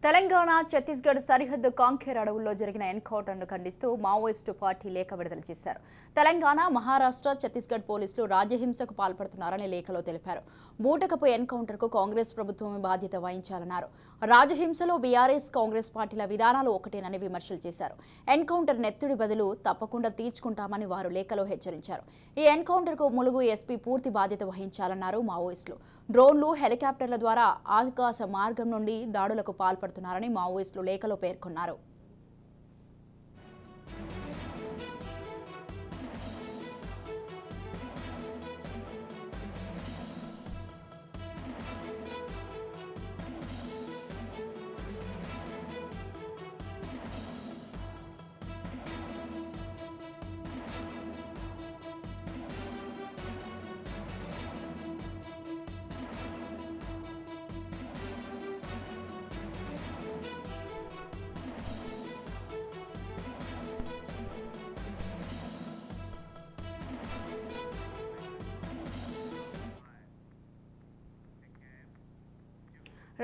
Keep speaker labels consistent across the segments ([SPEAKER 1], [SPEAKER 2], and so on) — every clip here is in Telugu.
[SPEAKER 1] తెలంగాణ ఛత్తీస్గఢ్ సరిహద్దు కాంకేర్ అడవుల్లో జరిగిన ఎన్కౌంటర్ను ఖండిస్తూ మావోయిస్టు పార్టీ లేఖ విడుదల చేశారు. తెలంగాణ, మహారాష్ట్ర, ఛత్తీస్గఢ్ పోలీసులు రాజ్యహింసకు పాల్పడుతున్నారని లేఖలో తెలిపారు. బూటకపు ఎన్కౌంటర్కు కాంగ్రెస్ ప్రభుత్వమే బాధ్యత వహించాలన్నారు. రాజ్యహింసలో బీఆర్ఎస్, కాంగ్రెస్ పార్టీల విధానాలు ఒకటేనని విమర్శలు చేశారు. ఎన్కౌంటర్ నెత్తుడి బదులు తప్పకుండా తీర్చుకుంటామని వారు లేఖలో హెచ్చరించారు. ఈ ఎన్కౌంటర్కు ములుగు ఎస్పీ పూర్తి బాధ్యత వహించాలన్నారు మావోయిస్టులు. డ్రోన్లు, హెలికాప్టర్ల ద్వారా ఆకాశ మార్గం నుండి దాడులకు పాల్పడుతున్నారని మావోయిస్టులు లేఖలో పేర్కొన్నారు.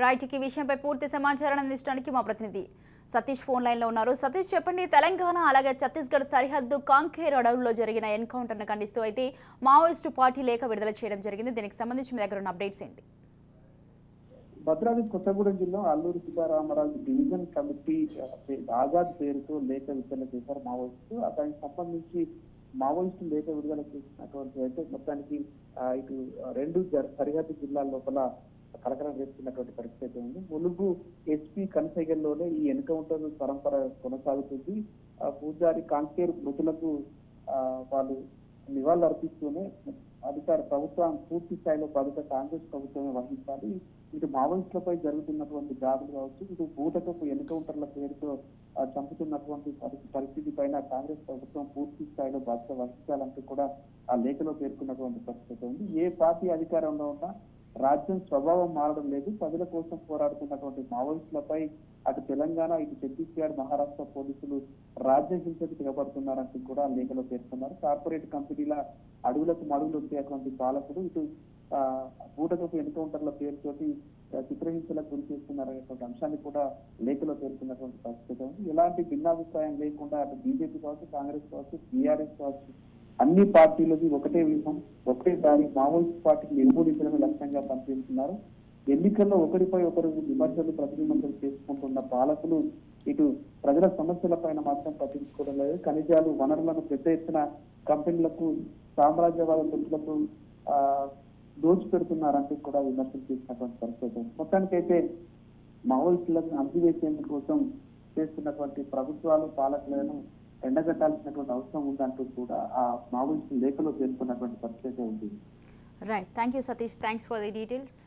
[SPEAKER 1] రైట్, ఈ విషయంపై పూర్తి సమాచారం అందించడానికి మా ప్రతినిధి సతీష్ ఫోన్ లైన్ లో ఉన్నారు. సతీష్, చెప్పండి, తెలంగాణ అలాగే ఛత్తీస్గఢ్ సరిహద్దు కాంకేర్ అడవుల్లో జరిగిన ఎన్కౌంటర్ ను ఖండిస్తూ అయితే మావోయిస్టు పార్టీ లేఖ విడుదల చేయడం జరిగింది. దీనికి సంబంధించి మీ దగ్గర ఉన్న అప్డేట్స్ ఏంటి?
[SPEAKER 2] భద్రాద్రి కొత్తగూడెం జిల్లా అల్లూరి సీతారామరాజు డివిజన్ కమిటీ ఆజాద్ పేరుతో లేఖ విడుదల చేశారు మావోయిస్టు. దానికి సంబంధించి మావోయిస్టు లేఖ విడుదల చేసినటువంటి అయితే మొత్తానికి ఇటు రెండు సరిహద్దు జిల్లాల లోపల కలకలం రేపుతున్నటువంటి పరిస్థితి ఉంది. ములుగు ఎస్పీ కన్సైగల్లోనే ఈ ఎన్కౌంటర్ పరంపర కొనసాగుతుంది. పూజారి కాంకేర్ మృతులకు వాళ్ళు నివాళులు అర్పిస్తూనే అధికార ప్రభుత్వం పూర్తి స్థాయిలో బాధ్యత కాంగ్రెస్ ప్రభుత్వమే వహించాలి. ఇటు మావోయిస్టులపై జరుగుతున్నటువంటి దాడులు కావచ్చు, ఇటు బూటకపు ఎన్కౌంటర్ల పేరుతో చంపుతున్నటువంటి పరిస్థితి పైన కాంగ్రెస్ ప్రభుత్వం పూర్తి స్థాయిలో బాధ్యత వహించాలంటూ కూడా ఆ లేఖలో పేర్కొన్నటువంటి పరిస్థితి ఉంది. ఏ పార్టీ అధికారంలో ఉన్నా రాజ్యం స్వభావం మారడం లేదు. ప్రజల కోసం పోరాడుతున్నటువంటి మావోయిస్టులపై అటు తెలంగాణ, ఇటు ఛత్తీస్గఢ్, మహారాష్ట్ర పోలీసులు రాజ్యహింసకు తెగబడుతున్నారంటూ కూడా లేఖలో పేర్కొన్నారు. కార్పొరేట్ కంపెనీల అడుగులకు మడుగులు వచ్చేటువంటి పాలకులు ఇటు బూటకపు ఎన్కౌంటర్ల పేరుతోటి చిత్రహింసలకు గురి చేస్తున్నారనేటువంటి అంశాన్ని కూడా లేఖలో పేర్కొన్నటువంటి పరిస్థితి ఉంది. ఎలాంటి భిన్నాభిప్రాయం లేకుండా అటు బీజేపీ కావచ్చు, కాంగ్రెస్ కావచ్చు, బీఆర్ఎస్ కావచ్చు, అన్ని పార్టీలది ఒకటే వ్యూహం, ఒకటే దాని మావోయిస్ట్ పార్టీని నిర్మూలించడమే లక్ష్యంగా పనిచేస్తున్నారు. ఎన్నికల్లో ఒకరిపై ఒకరు విమర్శలు, ప్రతివిమర్శలు చేసుకుంటున్న పాలకులు ఇటు ప్రజల సమస్యల పైన మాత్రం పట్టించుకోవడం లేదు. ఖనిజాలు, వనరులను పెద్ద ఎత్తున కంపెనీలకు, సామ్రాజ్యవాద శక్తులకు దోచిపెడుతున్నారంటూ కూడా విమర్శలు చేసినటువంటి పరిస్థితి. మొత్తానికైతే మావోయిస్టులను అందివేసేందుకు కోసం చేస్తున్నటువంటి ప్రభుత్వాలు, పాలకులను ఎండగట్టాల్సినటువంటి అవసరం ఉందంటూ కూడా ఆ మావోయిస్టు లేఖలో పేర్కొన్నటువంటి పరిస్థితి ఉంది.
[SPEAKER 1] Right, thank you Satish, thanks for the details.